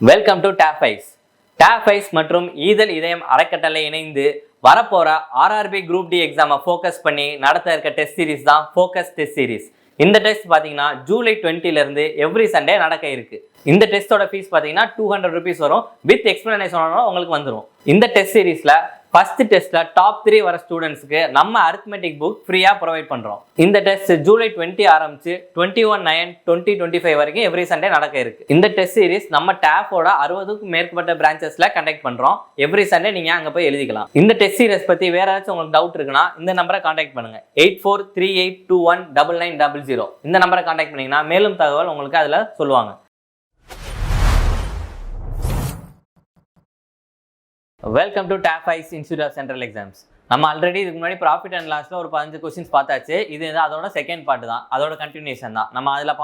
Welcome to டேஃபைஸ். டேஃபைஸ் மற்றும் ஈதல் இதயம் அறக்கட்டளை இணைந்து வரப்போற ஆர்ஆர்பி குரூப் டி எக்ஸாமை ஃபோக்கஸ் பண்ணி நடத்த இருக்க டெஸ்ட் சீரிஸ் தான் ஃபோக்கஸ் டெஸ்ட் சீரிஸ். இந்த டெஸ்ட் பார்த்தீங்கன்னா ஜூலை 20லேருந்து எவ்ரி சண்டே நடக்க இருக்கு. இந்த டெஸ்ட்டோட ஃபீஸ் பார்த்தீங்கன்னா 200 rupees வரும். வித் எக்ஸ்பிளனேஷனோட உங்களுக்கு வந்துடும். இந்த டெஸ்ட் சீரிஸ்ல ஃபர்ஸ்ட் டெஸ்ட்ல டாப் 3 வர ஸ்டூடெண்ட்ஸ்க்கு நம்ம அரித்மெட்டிக் புக் ஃப்ரீயா ப்ரொவைட் பண்றோம். இந்த டெஸ்ட் ஜூலை 20 ஆரம்பிச்சு 21/9/2025 வரைக்கும் எவ்ரி சண்டே நடக்க இருக்கு. இந்த டெஸ்ட் சீரிஸ் நம்ம டேஃபோட 60க்கும் மேற்பட்ட பிரான்ச்சஸ்ல கண்டக்ட் பண்றோம். எவ்ரி சண்டே நீங்க அங்க போய் எழுதிக்கலாம். இந்த டெஸ்ட் சீரிஸ் பத்தி வேற ஏதாச்சும் உங்களுக்கு டவுட் இருக்குன்னா இந்த நம்பரை கான்டாக்ட் பண்ணுங்க. 8438219900 இந்த நம்பரை கான்டாக்ட் பண்ணீங்கன்னா மேலும் தகவல் உங்களுக்கு அதுல சொல்லுவாங்க. வெல்கம் டு டேஃபைஸ் இன்ஸ்டியூட் ஆஃப் சென்ட்ரல் எக்ஸாம்ஸ். நம்ம ஆல்ரெடி இதுக்கு முன்னாடி ப்ராஃபிட் அண்ட் லாஸ்ல ஒரு 15 கொஸ்டின்ஸ் பார்த்தாச்சு. இது அதோட செகண்ட் பார்ட் தான், அதோட கண்டினியூஷன் தான். நம்ம அதில்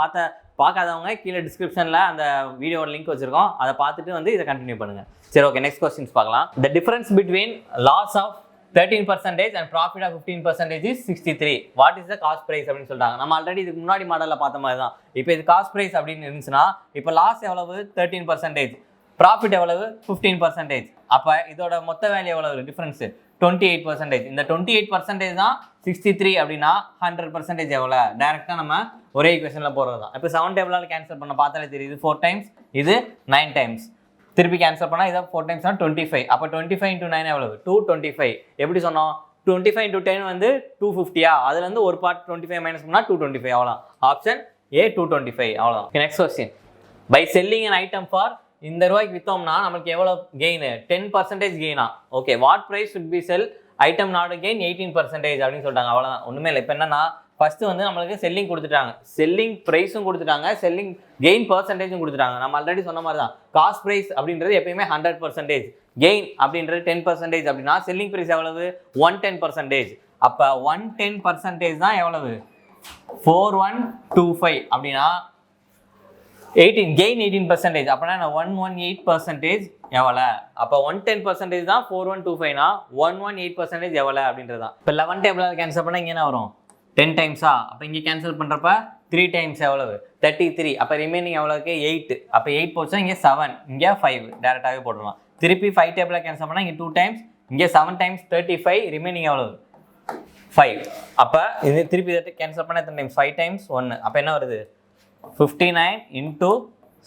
பார்க்காதவங்க கீழே டிஸ்கிரிப்ஷனில் அந்த வீடியோட லிங்க் வச்சிருக்கோம், அதை பார்த்துட்டு இதை கண்டினியூ பண்ணுங்க. சரி, ஓகே, நெக்ஸ்ட் கொஸ்டின்ஸ் பார்க்கலாம். The difference between loss of 13% and profit of 15% is 63. What is the cost price அப்படின்னு சொல்றாங்க. நம்ம ஆல்ரெடி இதுக்கு முன்னாடி மாடலில் பார்த்த மாதிரி தான். இப்போ இது காஸ்ட் பிரைஸ் அப்படின்னு இருந்துச்சுன்னா இப்போ லாஸ் எவ்வளவு 13%, ப்ராஃபிட் எவ்வளவு 15%. அப்போ இதோட மொத்த வேல்யூ எவ்வளவு டிஃபரன்ஸ் 28%. இந்த 28% தான் 63 அப்படின்னா 100% எவ்வளோ? டைரெக்டாக நம்ம ஒரே ஈக்குவேஷனில் போகிறது தான். இப்போ 7 டேபிளால் கேன்சல் பண்ண பார்த்தாலே தெரியுது. 4 times, இது 9 times. திருப்பி கேன்சல் பண்ணால் இதை 4 times 25. அப்போ 25 into 9 எவ்வளவு 225. எப்படி சொன்னோம்? 25 into 10 250. அதுலேருந்து ஒரு பார்ட் 25 மைனஸ் பண்ணால் 225. அவ்வளோ. Option A 225. அவ்வளோதான். Next question. By selling an item for இந்த ரூபாய்க்கு விற்றோம்னா நமக்கு எவ்வளோ கெயின்? 10% கெயினா? Okay, what price should be sell item not gain 18% அப்படின்னு சொல்லிட்டாங்க. அவ்வளோதான், ஒன்றுமே இல்லை. இப்போ என்னன்னா ஃபர்ஸ்ட் நம்மளுக்கு செல்லிங் கொடுத்துட்டாங்க, செல்லிங் ப்ரைஸும் கொடுத்துட்டாங்க, செல்லிங் கெயின் பர்சன்டேஜும் கொடுத்துட்டாங்க. நம்ம ஆல்ரெடி சொன்ன மாதிரி தான் காஸ்ட் ப்ரைஸ் அப்படின்றது எப்பயுமே 100%, கெயின் அப்படின்றது 10% அப்படின்னா செல்லிங் ப்ரைஸ் எவ்வளவு 110%. அப்போ 110% தான் எவ்வளவு 4125 அப்படின்னா 18% அப்படின்னா 118% எவ்வளோ? அப்போ 110% தான் 4125னா 118% எவ்வளோ அப்படின்றதான். இப்போ 11 டேபிளாக கேன்சல் பண்ணால் இங்கே என்ன வரும் 10 times. அப்போ இங்கே கேன்சல் பண்ணுறப்ப 3 times எவ்வளவு 33. அப்போ ரிமைனிங் எவ்வளோக்கு 8. அப்போ 8 போச்சுன்னா இங்கே 7, இங்கே 5 டேரெக்டாகவே போட்டுடலாம். திருப்பி 5 டேபிளாக கேன்சல் பண்ணால் இங்கே 2 times, இங்கே 7 times 35, ரிமைனிங் எவ்வளவு 5. அப்போ இது திருப்பி கேன்சல் பண்ணால் எத்தனை டைம்ஸ் 5 times 1. அப்போ என்ன வருது 59 into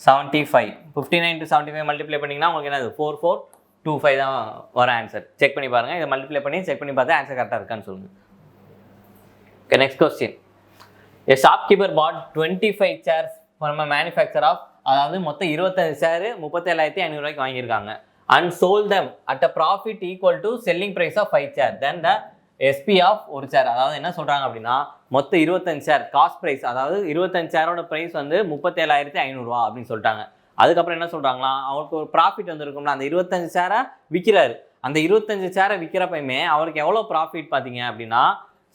75. 59 into 75 மல்டிப்ளை பண்ணிங்கன்னா உங்களுக்கு என்னது 4425 தான் வர ஆன்சர். செக் பண்ணி பாருங்கள். இதை மல்டிப்ளை பண்ணி செக் பண்ணி பார்த்து ஆன்சர் கரெக்டாக இருக்கான்னு சொல்லுங்கள். Okay, next question. A shopkeeper bought 25 chairs from a manufacturer of, அதாவது மொத்தம் 25 சேர் 37,500 ரூபாய்க்கு வாங்கியிருக்காங்க. and sold them at a profit equal to selling price of 5 chair. then the SP of ஒரு சேர். அதாவது என்ன சொல்கிறாங்க அப்படின்னா மொத்தம் 25 சேர் காஸ்ட் ப்ரைஸ், அதாவது 25 சேரோட ப்ரைஸ் 37,500 அப்படின்னு சொல்லிட்டாங்க. அதுக்கப்புறம் என்ன சொல்கிறாங்களா, அவருக்கு ஒரு ப்ராஃபிட் வந்துருக்கும்ல, அந்த 25 சேரை விற்கிறாரு. அந்த 25 சேரை விற்கிறப்பயுமே அவருக்கு எவ்வளோ ப்ராஃபிட் பார்த்தீங்க அப்படின்னா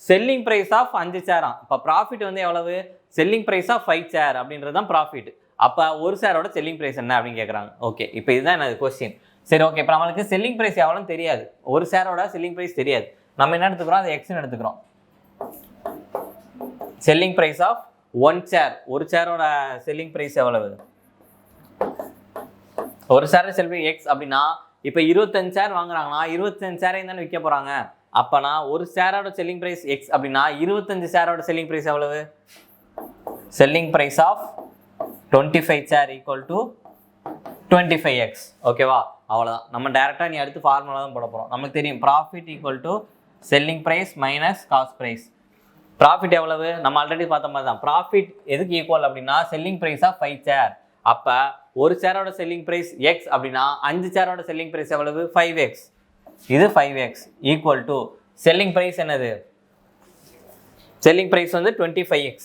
செல்லிங் ப்ரைஸ் ஆஃப் 5 சேராம். இப்போ ப்ராஃபிட் எவ்வளவு செல்லிங் ப்ரைஸ் ஆஃப் 5 சேர் அப்படின்றது தான் ப்ராஃபிட். அப்போ ஒரு சேரோட செல்லிங் ப்ரைஸ் என்ன அப்படின்னு கேட்குறாங்க. ஓகே, இப்போ இதுதான் எனக்கு கொஸ்டின். சரி, ஓகே, இப்போ நம்மளுக்கு செல்லிங் ப்ரைஸ் எவ்வளோன்னு தெரியாது, ஒரு சேரோட செல்லிங் ப்ரைஸ் தெரியாது. நம்ம என்ன எடுத்துக்கிறோம், அது எக்ஸ்ன்னு எடுத்துக்கிறோம். செல்லிங் ப்ரைஸ் ஆஃப் 1 சேர், ஒரு சேரோட செல்லிங் ப்ரைஸ் எவ்வளவு? ஒரு சேரோட செல்லிங் எக்ஸ் அப்படின்னா இப்போ 25 சேர் வாங்குறாங்கன்னா 25 சேரையும் தானே விற்க போகிறாங்க. அப்போனா ஒரு சேரோட செல்லிங் ப்ரைஸ் எக்ஸ் அப்படின்னா 25 சேரோட செல்லிங் ப்ரைஸ் எவ்வளவு? Selling price of 25 chair equal to 25x. ஓகேவா? அவ்வளோதான். நம்ம டேரெக்டாக நீ அடுத்து ஃபார்முலா தான் போட போகிறோம். நமக்கு தெரியும் profit equal to selling price minus cost price. Profit எவ்வளவு? நம்ம ஆல்ரெடி பார்த்த மாதிரி தான். ப்ராஃபிட் எதுக்கு ஈக்குவல் அப்படின்னா செல்லிங் ப்ரைஸ் ஆஃப் 5 சேர். அப்போ ஒரு சேரோட செல்லிங் ப்ரைஸ் எக்ஸ் அப்படின்னா 5 சேரோட செல்லிங் ப்ரைஸ் எவ்வளவு 5x. இது 5x equal to selling price என்னது? Selling price 25x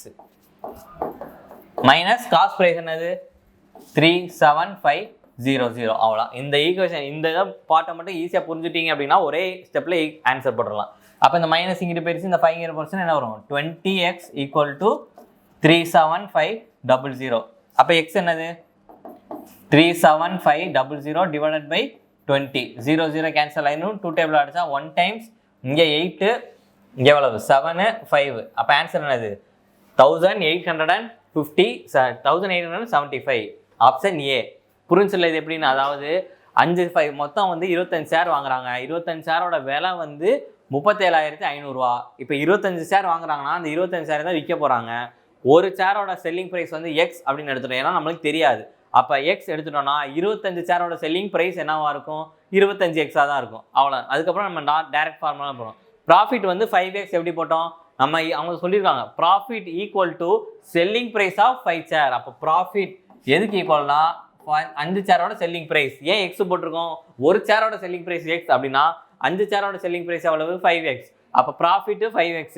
minus cost price என்னது 37500. அவ்வளோ. இந்த ஈக்குவேஷன் இந்த பாட்டை மட்டும் ஈஸியாக புரிஞ்சுட்டீங்க அப்படின்னா ஒரே ஸ்டெப்பில் ஆன்சர் போட்டுடலாம். அப்போ இந்த மைனஸ் இங்கிட்டு போயிடுச்சு, இந்த 5% என்ன வரும் 20x ஈக்குவல் டு 37500. அப்போ எக்ஸ் என்னது 37500 டிவைடட் பை 20. 0 கேன்சல் ஆயிடும். 2 டேபிள் அடிச்சா 1 times, இங்கே 8, இங்கே எவ்வளவு 7 5. அப்போ ஆன்சர் என்னது 1875. Option A. புரிஞ்சில்ல இது எப்படின்னு? அதாவது 5 மொத்தம் வந்து 25 ஷேர் வாங்குறாங்க. 25 ஷேரோட விலை வந்து 37,500 இப்போ 25 ஷேர் வாங்குறாங்கன்னா அந்த 25 ஷேர் தான் விற்க போகிறாங்க. ஒரு ஷேரோட செல்லிங் ப்ரைஸ் வந்து எக்ஸ் அப்படின்னு எடுத்துட்டோம். ஏன்னா நம்மளுக்கு தெரியாது. அப்போ எக்ஸ் எடுத்துட்டோம்னா 25 ஷேரோட செல்லிங் ப்ரைஸ் என்னவா இருக்கும்? 25 எக்ஸாக தான் இருக்கும். அவ்வளோ. அதுக்கப்புறம் நம்ம டைரக்ட் ஃபார்முலா போகிறோம். ப்ராஃபிட் வந்து 5x எப்படி போட்டோம்? நம்ம அவங்க சொல்லியிருக்காங்க profit equal to selling price of 5 share. அப்போ ப்ராஃபிட் எதுக்கு ஈக்குவல்னா 5 ஷேரோட செல்லிங் ப்ரைஸ். ஏன் எக்ஸ் போட்டிருக்கோம்? ஒரு ஷேரோட செல்லிங் ப்ரைஸ் எக்ஸ் அப்படின்னா 5 ஷேரோட செல்லிங் ப்ரைஸ் எவ்வளவு? 5x. அப்போ profit 5x,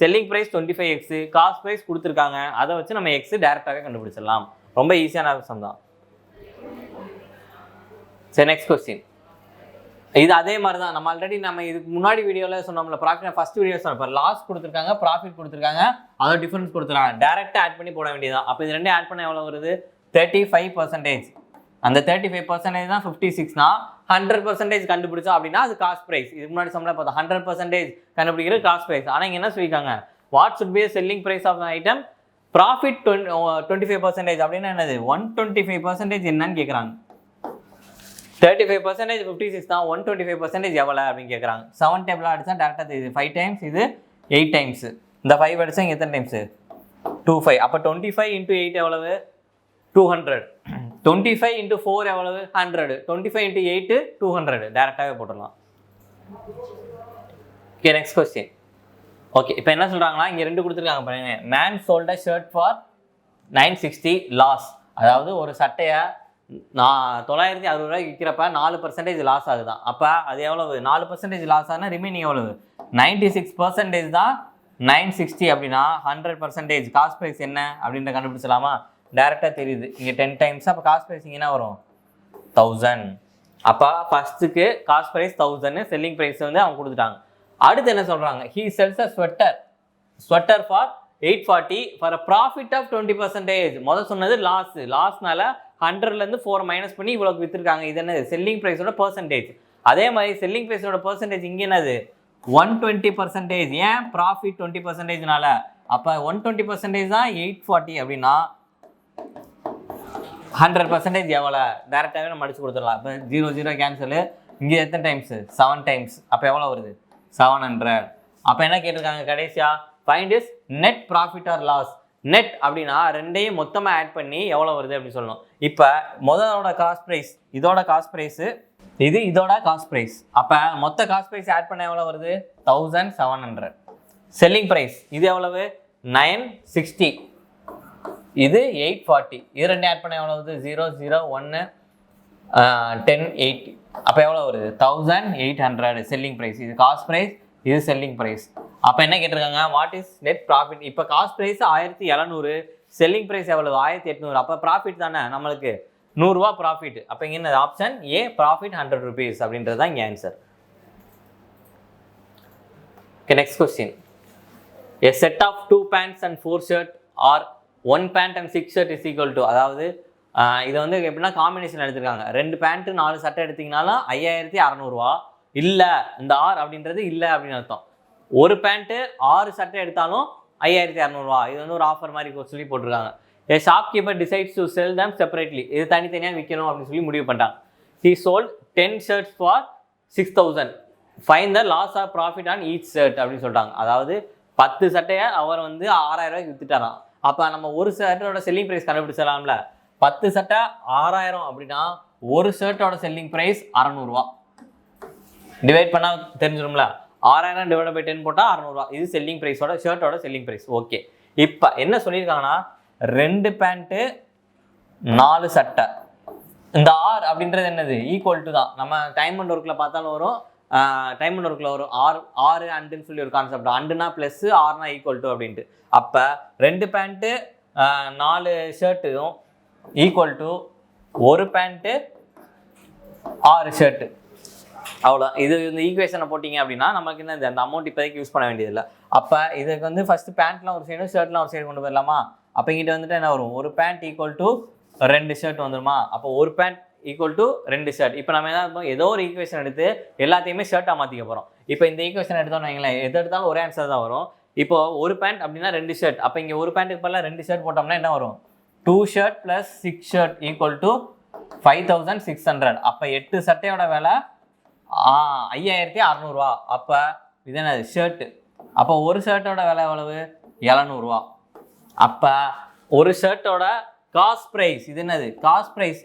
selling price 25x, cost price கொடுத்துருக்காங்க. அதை வச்சு நம்ம எக்ஸ் டேரெக்டாகவே கண்டுபிடிச்சிடலாம். ரொம்ப ஈஸியான விஷயம் தான். சரி, நெக்ஸ்ட் கொஸ்டின். இது அதே மாதிரி தான். நம்ம ஆல்ரெடி நம்ம இதுக்கு முன்னாடி வீடியோவில் சொன்னோம்ல, ப்ராஃபிட் ஃபர்ஸ்ட் வீடியோ சொன்னோம். இப்போ லாஸ் கொடுத்துருக்காங்க, ப்ராஃபிட் கொடுத்துருக்காங்க, அதோட டிஃபரன்ஸ் கொடுத்துருக்காங்க. டேரெக்டாக ஆட் பண்ணி போட வேண்டியதான். அப்போ இது ரெண்டும் ஆட் பண்ண எவ்வளோ வருது? 35%. அந்த 35% தான் 56னா 100% கண்டுபிடிச்சோம் அப்படின்னா அது காஸ்ட் ப்ரைஸ். இதுக்கு முன்னாடி சம்பளம் பார்த்தா 100% கண்டுபிடிக்கிறது காஸ்ட் ப்ரைஸ். ஆனால் இங்கே என்ன சொல்லியிருக்காங்க? What should be selling price of the item? Profit 25% அப்படின்னா என்னது? 125% என்னன்னு கேட்குறாங்க. 35% 56 தான். 125% எவ்வளோ அப்படின்னு கேட்குறாங்க. 7 டேபிளாக அடிச்சா டேரெக்டாக தெரியுது. 5 டைம்ஸ், இது 8 டைம்ஸ். இந்த 5 அடிச்சா இங்கே எத்தனை டைம்ஸு? 25. அப்போ 25 × 8 எவ்வளவு? 200. 25 × 4 எவ்வளவு? 100. 25 × 8 200. டேரெக்டாகவே போட்டுடலாம். Okay, next question. ஓகே, இப்போ என்ன சொல்கிறாங்கன்னா இங்கே 2 கொடுத்துருக்காங்க பாருங்க. Man sold a shirt for 960 loss. அதாவது ஒரு சட்டையை 960 ரூபாய்க்கு விற்கிறப்ப 4% லாஸ் ஆகுதான். அப்போ அது எவ்வளவு? 4% லாஸ் ஆனால் ரிமைனிங் எவ்வளவு? 96% தான் 960 அப்படின்னா 100% காஸ்ட் ப்ரைஸ் என்ன அப்படின்ற கண்டுபிடிச்சலாமா? டேரெக்டாக தெரியுது. இங்கே 10 டைம்ஸ். அப்போ காஸ்ட் ப்ரைஸ் இங்கே என்ன வரும்? 1000. அப்போ ஃபஸ்ட்டுக்கு காஸ்ட் ப்ரைஸ் 1000, செல்லிங் ப்ரைஸ் வந்து அவங்க கொடுத்துட்டாங்க. அடுத்து என்ன சொல்கிறாங்க? He sells a sweater for 840 for a profit of 20%. முதல் சொன்னது லாஸ்னால 100லேருந்து 4 மைனஸ் பண்ணி இவ்வளோக்கு விற்றுருக்காங்க. இது என்னது? செல்லிங் ப்ரைஸோட பர்சன்டேஜ். அதே மாதிரி செல்லிங் ப்ரைஸோட பர்சன்டேஜ் இங்கே என்னது? 120%. ஏன்? ப்ராஃபிட் 20%னால. அப்போ 120% தான் 840 அப்படின்னா 100% எவ்வளோ? டேரெக்டாகவே நம்ம அடிச்சு கொடுத்துடலாம். இப்போ 0 0 கேன்சலு. இங்கே எத்தனை டைம்ஸு? 7 டைம்ஸ். அப்போ எவ்வளோ வருது? 700. அப்போ என்ன கேட்டிருக்காங்க கடைசியாக? Find is net profit or loss. Net அப்படின்னா ரெண்டையும் மொத்தமாக ஆட் பண்ணி எவ்வளோ வருது அப்படின்னு சொல்லணும். இப்போ முதலோட காஸ்ட் ப்ரைஸ், இதோட காஸ்ட் ப்ரைஸு, இதோட காஸ்ட் ப்ரைஸ். அப்போ மொத்த காஸ்ட் ப்ரைஸ் ஆட் பண்ண எவ்வளோ வருது? 1700. செல்லிங் ப்ரைஸ் இது எவ்வளவு? 960. இது 840. இது ரெண்டு ஆட் பண்ண எவ்வளோ வருது? 0 0 1 10 80. அப்போ எவ்வளோ வருது? 1800 செல்லிங் ப்ரைஸ். இது காஸ்ட் ப்ரைஸ், இது செல்லிங் ப்ரைஸ். அப்போ என்ன கேட்டிருக்காங்க? What is net profit? இப்போ காஸ்ட் ப்ரைஸ் 1700, செல்லிங் ப்ரைஸ் எவ்வளவு? 1800. அப்போ ப்ராஃபிட் தானே நம்மளுக்கு 100 ரூபா ப்ராஃபிட். அப்போ இங்கே என்ன ஆப்ஷன்? ஏ, ப்ராஃபிட் 100 rupees அப்படின்றது தான் இங்கே answer. Okay, next question. A set of 2 pants and 4 shirt or 1 pant and 6 shirt is equal to, அதாவது இதை வந்து எப்படின்னா காம்பினேஷன் எடுத்துருக்காங்க. 2 பேண்ட்டு 4 சட்டை எடுத்திங்கனாலும் 5600 ரூபா. இல்லை, இந்த ஆர் அப்படின்றது இல்லை அப்படின்னு அர்த்தம். ஒரு பேண்ட்டு 6 சட்டை எடுத்தாலும் 5600 ரூபா. இது வந்து ஒரு ஆஃபர் மாதிரி சொல்லி போட்டிருக்காங்க. A shopkeeper decides to sell them separately. இது தனித்தனியாக விற்கணும் அப்படின்னு சொல்லி முடிவு பண்ணிட்டாங்க. He sold 10 shirts for 6000. Find the loss or profit on each shirt அப்படின்னு சொல்லிட்டாங்க. அதாவது 10 சட்டையை அவர் வந்து 6000 ரூபாய்க்கு வித்துட்டாராம். அப்போ நம்ம ஒரு ஷர்ட்டோட செல்லிங் ப்ரைஸ் கண்டுபிடிச்சலாம்ல. 10 சட்டை 6000 அப்படின்னா ஒரு ஷர்ட்டோட செல்லிங் ப்ரைஸ் 600 ரூபா. டிவைட் பண்ணால் தெரிஞ்சிடும்ல. 6000 டிவைட் பை 10 போட்டால் 600 ரூபா. இது செல்லிங் ப்ரைஸோட, ஷர்ட்டோட செல்லிங் ப்ரைஸ். ஓகே, இப்போ என்ன சொல்லியிருக்காங்கன்னா 2 பேண்ட்டு 4 சட்டை. இந்த ஆர் அப்படின்றது என்னது? ஈக்குவல் டு தான். நம்ம டைம் அண்ட் ஒர்க்கில் பார்த்தாலும் வரும், டைம் அண்ட் ஒர்க்கில் வரும். ஆறு அண்டுன்னு சொல்லி ஒரு கான்செப்ட். அண்டுனா ப்ளஸ், ஆறுனா ஈக்குவல் டு அப்படின்ட்டு. அப்போ 2 பேண்ட்டு 4 ஷர்ட்டும் ஈக்குவல் டு ஒரு பேண்ட்டு 6 ஷர்ட்டு. அவ்வளோ. இது இந்த ஈக்குவேஷனை போட்டிங்க அப்படின்னா நமக்கு என்ன, அந்த அமௌண்ட் இப்போதைக்கு யூஸ் பண்ண வேண்டியதில்லை. அப்போ இதுக்கு வந்து ஃபஸ்ட்டு பேண்ட்லாம் ஒரு சைடும் ஷர்ட்லாம் ஒரு சைடு கொண்டு போயிடலாமா? அப்போ இங்கிட்ட வந்துட்டு என்ன வரும்? ஒரு பேண்ட் ஈக்குவல் டு 2 ஷர்ட் வந்துருமா? அப்போ ஒரு பேண்ட் ஈக்குவல் டு 2 ஷர்ட். இப்போ நம்ம என்ன இருப்போம்? ஏதோ ஒரு ஈக்குவேஷன் எடுத்து எல்லாத்தையுமே ஷர்ட்டாக மாற்றிக்க போகிறோம். இப்போ இந்த ஈக்குவேஷன் எடுத்தோம்னு வைங்களேன், எது எடுத்தாலும் ஒரே ஆன்சர் தான் வரும். இப்போ ஒரு பேண்ட் அப்படின்னா 2 ஷர்ட். அப்போ இங்கே ஒரு பேண்ட்டுக்கு பதிலாக 2 ஷர்ட் போட்டோம்னா என்ன வரும்? 2 ஷர்ட் + 6 ஷர்ட் ஈக்குவல் டு 5600. அப்போ 8 சட்டையோட விலை 5600 ரூபா. அப்போ இது என்னது ஷர்ட்டு. அப்போ ஒரு ஷர்ட்டோட விலை எவ்வளவு 700 ரூபா. அப்போ ஒரு ஷர்ட்டோட காஸ்ட் ப்ரைஸ் இது என்னது காஸ்ட் ப்ரைஸ்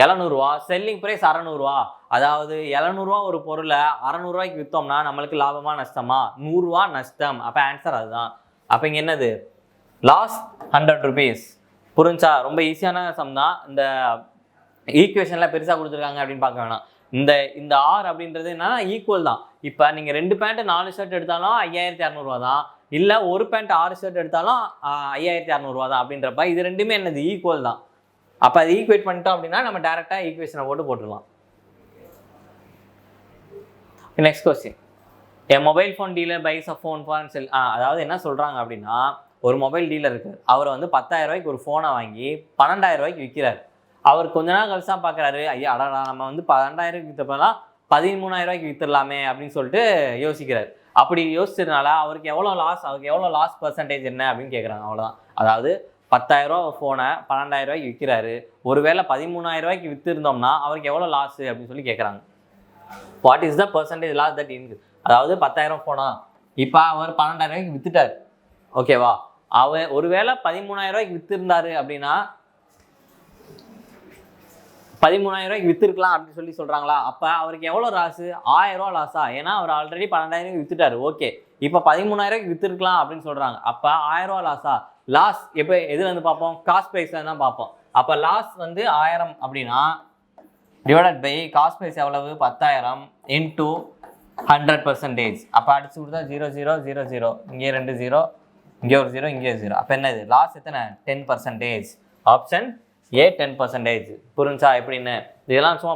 700 ரூபா, செல்லிங் ப்ரைஸ் 600 ரூபா. அதாவது 700 ரூபா ஒரு பொருளை 600 ரூபாய்க்கு விற்றோம்னா நம்மளுக்கு லாபமா நஷ்டமா? 100 ரூபா நஷ்டம். அப்போ ஆன்சர் அதுதான். அப்போ இங்கே என்னது லாஸ் 100 rupees. புரிஞ்சா? ரொம்ப ஈஸியான சம் தான். இந்த ஈக்குவேஷன்லாம் பெருசாக கொடுத்துருக்காங்க அப்படின்னு பார்க்க வேணாம். இந்த ஆர் அப்படின்றது என்னன்னா ஈக்குவல் தான். இப்போ நீங்கள் 2 பேண்ட் 4 ஷர்ட் எடுத்தாலும் 5200 ரூபா தான், இல்லை ஒரு பேண்ட் 6 ஷர்ட் எடுத்தாலும் 5200 ரூபா தான். அப்படின்றப்ப இது ரெண்டுமே என்னது ஈக்குவல் தான். அப்போ அது ஈக்குவேட் பண்ணிட்டோம் அப்படின்னா நம்ம டேரெக்டாக ஈக்குவேஷனை போட்டுடலாம். Next question. A mobile phone dealer buys a phone for and sell. அதாவது என்ன சொல்கிறாங்க அப்படின்னா, ஒரு மொபைல் டீலர் இருக்குது, அவர் வந்து 10,000 ரூபாய்க்கு ஒரு ஃபோனை வாங்கி 12,000 ரூபாய்க்கு விற்கிறார். அவர் கொஞ்ச நாள் கழிச்சு தான் பார்க்குறாரு, ஐயா அடடா நம்ம வந்து 12,000 விற்றப்பெல்லாம் 13,000 ரூபாய்க்கு விற்றுடலாமே அப்படின்னு சொல்லிட்டு யோசிக்கிறார். அப்படி யோசிச்சதுனால அவருக்கு எவ்வளோ லாஸ் பர்சன்டேஜ் என்ன அப்படின்னு கேட்குறாங்க. அவ்வளோதான். அதாவது 10,000 ரூபா ஃபோனை 12,000 ரூபாய்க்கு விற்கிறாரு. ஒருவேளை 13,000 ரூபாய்க்கு விற்றுருந்தோம்னா அவருக்கு எவ்வளோ லாஸ் அப்படின்னு சொல்லி கேட்குறாங்க. What is the percentage loss that increase? அதாவது 10,000 ஃபோனா இப்போ அவர் 12,000 ரூபாய்க்கு விற்றுட்டார். ஓகேவா? அவர் ஒருவேளை 13,000 ரூபாய்க்கு விற்றுருந்தாரு அப்படின்னா 13,000 ரூபாய்க்கு விற்றுருக்கலாம் அப்படின்னு சொல்லி சொல்கிறாங்களா? அப்போ அவருக்கு எவ்வளோ லாஸு? 1000 ரூபா லாஸா? ஏன்னா அவர் ஆல்ரெடி 12,000 விற்றுட்டாரு. ஓகே, இப்போ 13,000 ரூபாய்க்கு விற்றுருக்கலாம் அப்படின்னு சொல்கிறாங்க. அப்போ 1000 ரூபா லாஸா? லாஸ் எப்போ எதில் வந்து பார்ப்போம்? காஸ்ட் ப்ரைஸில் தான் பார்ப்போம். அப்போ லாஸ் வந்து 1000 அப்படின்னா டிவைடட் பை காஸ்ட் ப்ரைஸ் எவ்வளவு? 10,000 இன்டூ 100%. அப்போ அடிச்சு கொடுத்தா 0 0 0 0, இங்கே 2 0, இங்கே ஒரு 0, இங்கே 0. அப்போ என்னது லாஸ் எத்தனை? 10%. Option A 10%. புரிஞ்சா எப்படின்னு? இதெல்லாம் சும்மா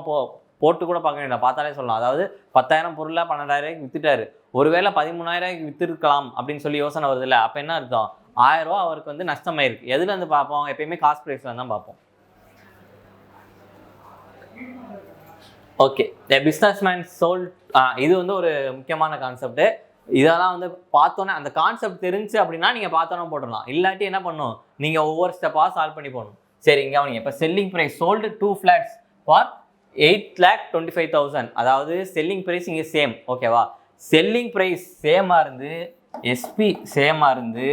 போட்டு கூட பார்க்க வேண்டாம், பார்த்தாலே சொல்லலாம். அதாவது 10,000 பொருளை 12,000 ரூபாய்க்கு விற்றுட்டாரு. ஒருவேளை 13,000 ரூபாய்க்கு விற்றுருக்கலாம் அப்படின்னு சொல்லி யோசனை வருது இல்லை? அப்போ என்ன அர்த்தம்? 1000 ரூபா அவருக்கு வந்து நஷ்டமாயிருக்கு. எதுல இருந்து பார்ப்போம்? எப்பயுமே காஸ்ட் ப்ரைஸ்ல தான் பார்ப்போம். ஓகே, த பிஸ்னஸ்மேன் சோல்ட். இது வந்து ஒரு முக்கியமான கான்செப்ட். இதெல்லாம் வந்து பார்த்தோன்னே அந்த கான்செப்ட் தெரிஞ்சு அப்படின்னா நீங்கள் பார்த்தோன்னே போட்டுடலாம். இல்லாட்டி என்ன பண்ணும், நீங்கள் ஒவ்வொரு ஸ்டெப்பாக சால்வ் பண்ணி போகணும். சரி, இங்கே அவங்க இப்போ selling price sold 2 flats for 8,25,000. அதாவது செல்லிங் ப்ரைஸ் இங்கே சேம். ஓகேவா? செல்லிங் ப்ரைஸ் சேமாக இருந்து எஸ்பி சேமாக இருந்து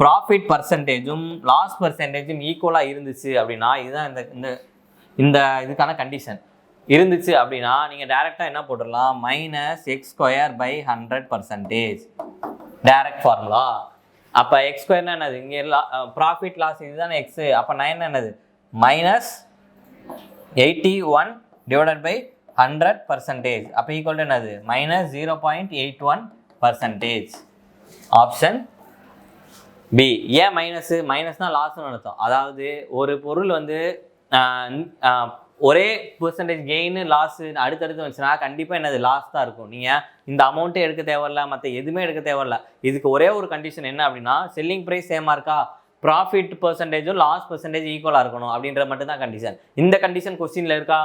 ப்ராஃபிட் பர்சன்டேஜும் லாஸ் பர்சன்டேஜும் ஈக்குவலாக இருந்துச்சு அப்படின்னா இதுதான் இந்த இதுக்கான கண்டிஷன். இருந்துச்சு அப்படின்னா நீங்கள் டேரெக்டாக என்ன போட்டுடலாம்? -x²/100%. Direct formula. அப்போ x² என்னது? இங்கே ப்ராஃபிட் லாஸ் இதுதானே எக்ஸு. அப்போ 9 என்னது? -81 டிவைடட் பை 100%. அப்போ ஈக்குவல் டு என்னது? -0.81%. Option B. ஏன் மைனஸ்னால் லாஸ்ன்னு அர்த்தம். அதாவது ஒரு பொருள் வந்து ஒரே பெர்சன்டேஜ் கெயின் லாஸ் அடுத்தடுத்து வந்துச்சுன்னா கண்டிப்பாக என்னது லாஸ் தான் இருக்கும். நீங்கள் இந்த அமௌண்ட்டே எடுக்க தேவையில்ல, மற்ற எதுவுமே எடுக்க தேவையில்ல. இதுக்கு ஒரே ஒரு கண்டிஷன் என்ன அப்படின்னா, செல்லிங் ப்ரைஸ் சேமாக இருக்கா, ப்ராஃபிட் பர்சன்டேஜும் லாஸ் பர்சன்டேஜ் ஈக்குவலாக இருக்கணும் அப்படின்றது மட்டும் தான் கண்டிஷன். இந்த கண்டிஷன் கொஸ்டினில் இருக்கா?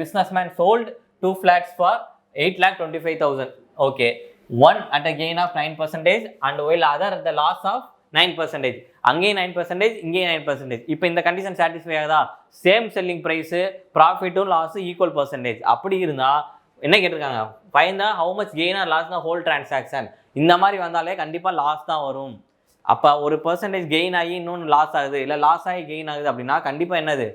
Businessman sold 2 flats for 8,25,000. Okay, one at a gain of 9% and while other at the loss of 9%. அங்கேயும் 9%, இங்கேயும் 9%. இப்போ இந்த கண்டிஷன் சாட்டிஸ்ஃபை ஆகுதா? சேம் செல்லிங் ப்ரைஸு, ப்ராஃபிட்டும் லாஸும் ஈக்குவல் பர்சன்டேஜ். அப்படி இருந்தால் என்ன கேட்டிருக்காங்க? Find the how much gain or loss the whole transaction. இந்த மாதிரி வந்தாலே கண்டிப்பாக லாஸ் தான் வரும். அப்போ ஒரு பர்சன்டேஜ் கெயின் ஆகி இன்னொன்று லாஸ் ஆகுது, இல்லை லாஸ் ஆகி கெயின் ஆகுது அப்படின்னா கண்டிப்பாக என்னது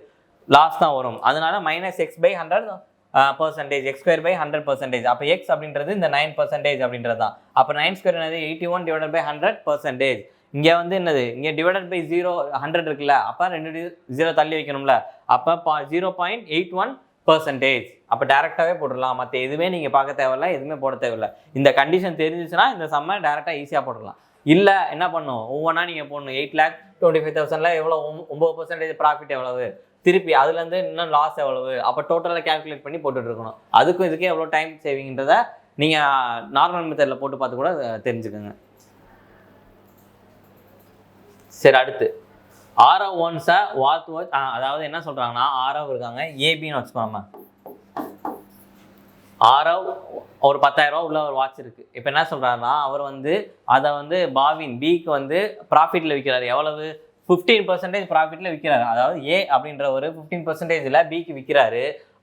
லாஸ் தான் வரும். அதனால -x/100%, x²/100%. அப்போ எக்ஸ் அப்படின்றது இந்த 9% அப்படின்றது தான். அப்போ 9² என்னது? 81 டிவைடட் பை 100%. இங்கே வந்து என்னது? இங்கே டிவைடட் பை 100 இருக்குல்ல, அப்போ 2 0 தள்ளி வைக்கணும்ல. அப்போ 0.81%. அப்போ டேரெக்டாகவே போட்டுடலாம். மற்ற எதுவுமே நீங்கள் பார்க்க தேவையில்ல, எதுவுமே போட தேவையில்லை. இந்த கண்டிஷன் தெரிஞ்சிச்சுன்னா இந்த சம்மை டேரெக்டாக ஈஸியாக போட்டுடலாம். இல்லை என்ன பண்ணும், ஒவ்வொன்றா நீங்கள் போடணும். 8,25,000 எவ்வளோ? 9% ப்ராஃபிட் எவ்வளவு, திருப்பி அதுலேருந்து இன்னும் லாஸ் எவ்வளவு, அப்போ டோட்டலாக கேல்குலேட் பண்ணி போட்டுட்டு இருக்கணும். அதுக்கும் இதுக்கே எவ்வளோ டைம் சேவிங்ன்றதை நீங்கள் நார்மல் மெத்தடில் போட்டு பார்த்து கூட தெரிஞ்சுக்கோங்க. சரி, அடுத்து ஆரவ் ஒன்ஸை வாட் வாட்ச். அதாவது என்ன சொல்கிறாங்கன்னா, ஆரவ் இருக்காங்க, ஏபின்னு வச்சுக்கோங்க. ஆரவ் ஒரு 10,000 ரூபா உள்ள ஒரு வாட்ச் இருக்குது. இப்போ என்ன சொல்கிறாருன்னா, அவர் வந்து அதை வந்து பாவின் பிக்கு வந்து ப்ராஃபிட்டில் விற்கிறாரு. எவ்வளவு? 15% ப்ராஃபிட்டில் விற்கிறாரு. அதாவது ஏ அப்படின்ற ஒரு 15%ல பிக்கு விற்கிறாரு.